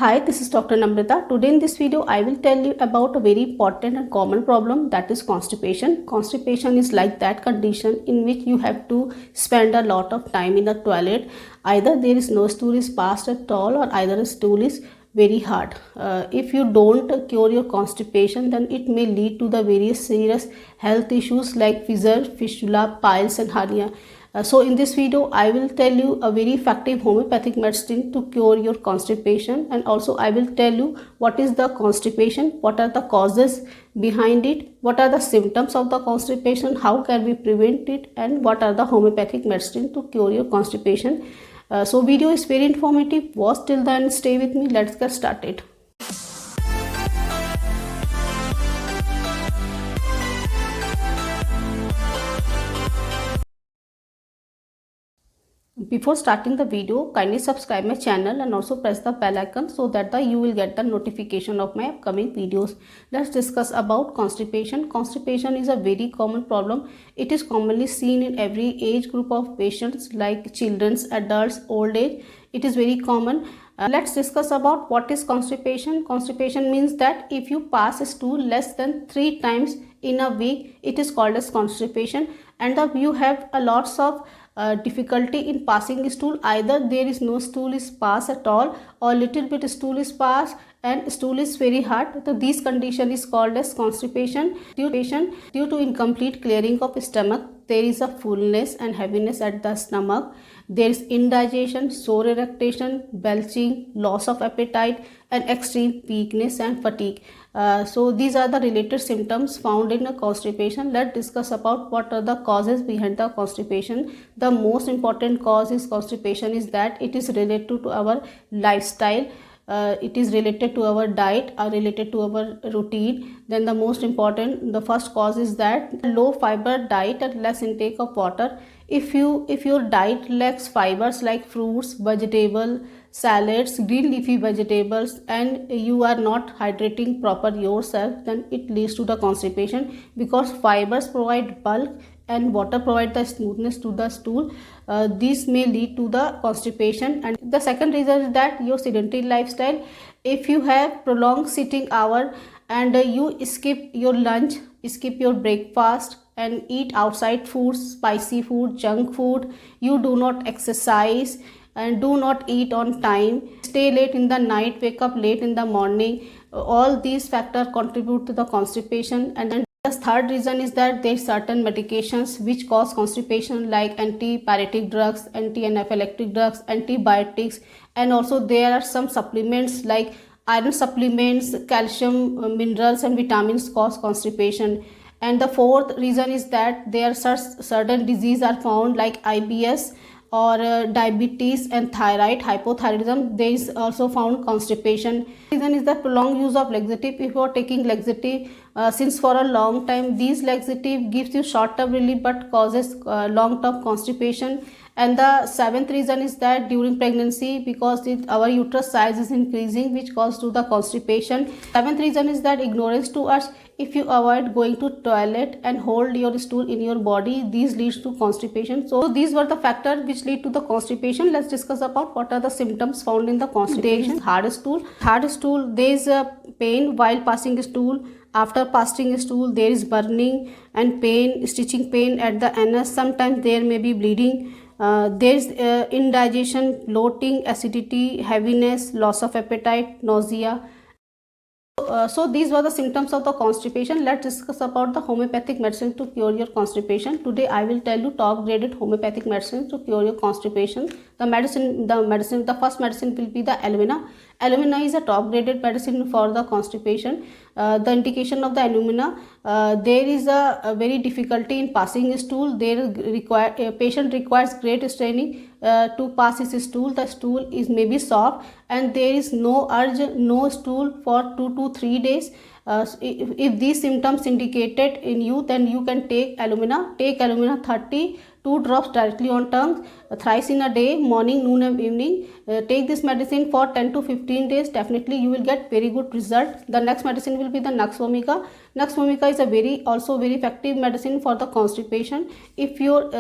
Hi, this is Dr. Namrata. Today in this video, I will tell you about a very important and common problem, that is constipation. Constipation is like that condition in which you have to spend a lot of time in the toilet. Either there is no stool is passed at all, or either a stool is very hard. If you don't cure your constipation, then it may lead to the various serious health issues like fissure, fistula, piles and hernia. So in this video, I will tell you a very effective homeopathic medicine to cure your constipation, and also I will tell you what is the constipation, what are the causes behind it, what are the symptoms of the constipation, how can we prevent it, and what are the homeopathic medicine to cure your constipation. So video is very informative. Watch till the end, stay with me. Let's get started. Before starting the video, kindly subscribe my channel and also press the bell icon so that you will get the notification of my upcoming videos. Let's discuss about constipation. Constipation is a very common problem. It is commonly seen in every age group of patients like children, adults, old age. It is very common. Let's discuss about what is constipation. Constipation means that if you pass a stool less than 3 times in a week, it is called as constipation, and you have a lots of difficulty in passing stool. Either there is no stool is passed at all, or little bit stool is passed and stool is very hard. So this condition is called as constipation. Due to incomplete clearing of stomach, there is a fullness and heaviness at the stomach. There is indigestion, sore erection, belching, loss of appetite, and extreme weakness and fatigue. So these are the related symptoms found in a constipation. Let's discuss about what are the causes behind the constipation. The most important cause is constipation is that it is related to our lifestyle. It is related to our diet or related to our routine. Then the first cause is that low fiber diet and less intake of water. If your diet lacks fibers like fruits, vegetable, salads, green leafy vegetables, and you are not hydrating proper yourself, then it leads to the constipation, because fibers provide bulk and water provide the smoothness to the stool. This may lead to the constipation. And the second reason is that your sedentary lifestyle. If you have prolonged sitting hour and you skip your lunch, skip your breakfast, and eat outside foods, spicy food, junk food, you do not exercise and do not eat on time, stay late in the night, wake up late in the morning, all these factors contribute to the constipation. And then the third reason is that there are certain medications which cause constipation, like antipyretic drugs, anti-anaphylactic drugs, antibiotics, and also there are some supplements like iron supplements, calcium, minerals and vitamins cause constipation. And the fourth reason is that there are certain diseases are found like IBS or diabetes and thyroid hypothyroidism. There is also found constipation. Reason is the prolonged use of laxative. If you are taking laxative since for a long time, these laxative gives you short-term relief but causes long-term constipation. And the seventh reason is that during pregnancy, because our uterus size is increasing, which causes to the constipation. Seventh reason is that ignorance to us. If you avoid going to toilet and hold your stool in your body, these leads to constipation. So these were the factors which lead to the constipation. Let's discuss about what are the symptoms found in the constipation. Hard stool. There is a pain while passing a stool. After passing a stool, there is burning and pain, stitching pain at the anus. Sometimes there may be bleeding. There is indigestion, bloating, acidity, heaviness, loss of appetite, nausea. So these were the symptoms of the constipation. Let's discuss about the homeopathic medicine to cure your constipation. Today I will tell you top graded homeopathic medicine to cure your constipation. The first medicine will be the alumina. Alumina is a top graded medicine for the constipation. The indication of the alumina, there is a very difficulty in passing a stool. A patient requires great straining to pass his stool. The stool is maybe soft and there is no urge, no stool for 2 to 3 days. If these symptoms indicated in you, then you can take alumina. Take alumina 32 drops directly on tongue thrice in a day, morning, noon and evening. Take this medicine for 10 to 15 days. Definitely you will get very good result. The next medicine will be the Nux vomica. Nux vomica is also very effective medicine for the constipation. If your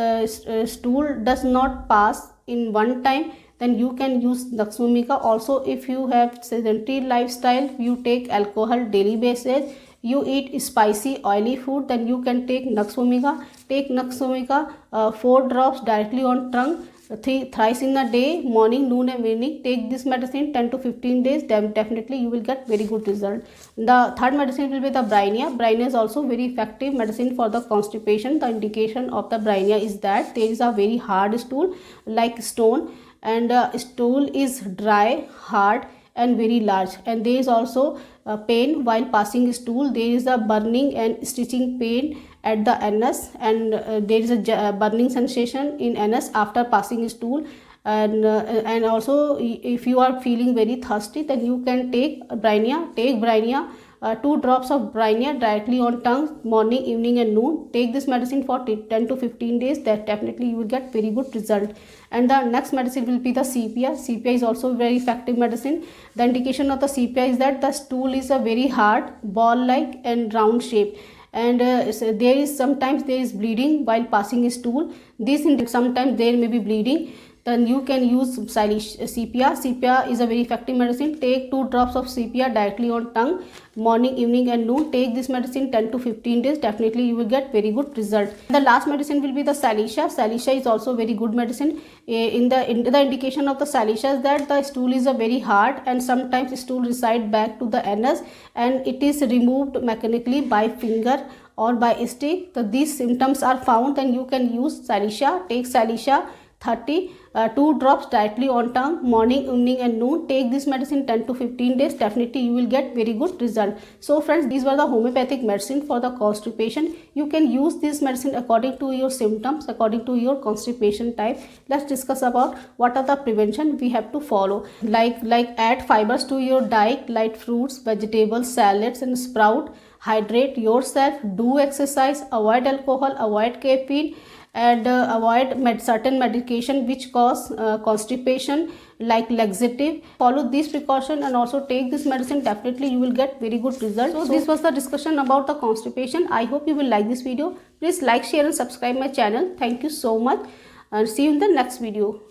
stool does not pass in one time, then you can use Nux Vomica. Also, if you have sedentary lifestyle, you take alcohol daily basis, you eat spicy oily food, then you can take Nux Vomica. Take Nux Vomica 4 drops directly on tongue thrice in a day, morning, noon and evening. Take this medicine 10 to 15 days, then definitely you will get very good result. The third medicine will be the Brineia. Brineia is also very effective medicine for the constipation. The indication of the Brineia is that there is a very hard stool like stone, and stool is dry, hard and very large, and there is also pain while passing stool. There is a burning and stitching pain at the anus, and there is a burning sensation in anus after passing stool. And also if you are feeling very thirsty, then you can take Brineia. Take Brineia 2 drops of Brineia directly on tongue, morning, evening and noon. Take this medicine for 10 to 15 days, that definitely you will get very good result. And the next medicine will be the Sepia. Sepia is also very effective medicine. The indication of the Sepia is that the stool is a very hard, ball like and round shape, and so there is sometimes there is bleeding while passing a stool. This sometimes there may be bleeding, then you can use Sepia. Sepia is a very effective medicine. Take 2 drops of Sepia directly on tongue, morning, evening and noon. Take this medicine 10 to 15 days, definitely you will get very good result. The last medicine will be the Salicia. Salicia is also very good medicine. In the indication of the Salicia is that the stool is a very hard, and sometimes stool reside back to the anus, and it is removed mechanically by finger or by stick. So these symptoms are found, then you can use Salicia. Take Salicia 2 drops directly on tongue, morning, evening and noon. Take this medicine 10 to 15 days, definitely you will get very good result. So friends, these were the homeopathic medicine for the constipation. You can use this medicine according to your symptoms, according to your constipation type. Let's discuss about what are the prevention we have to follow. Like add fibers to your diet, like fruits, vegetables, salads and sprout. Hydrate yourself, do exercise, avoid alcohol, avoid caffeine, and avoid certain medication which cause constipation like laxative. Follow these precautions and also take this medicine, definitely you will get very good results. So this was the discussion about the constipation. I hope you will like this video. Please like, share and subscribe my channel. Thank you so much, and see you in the next video.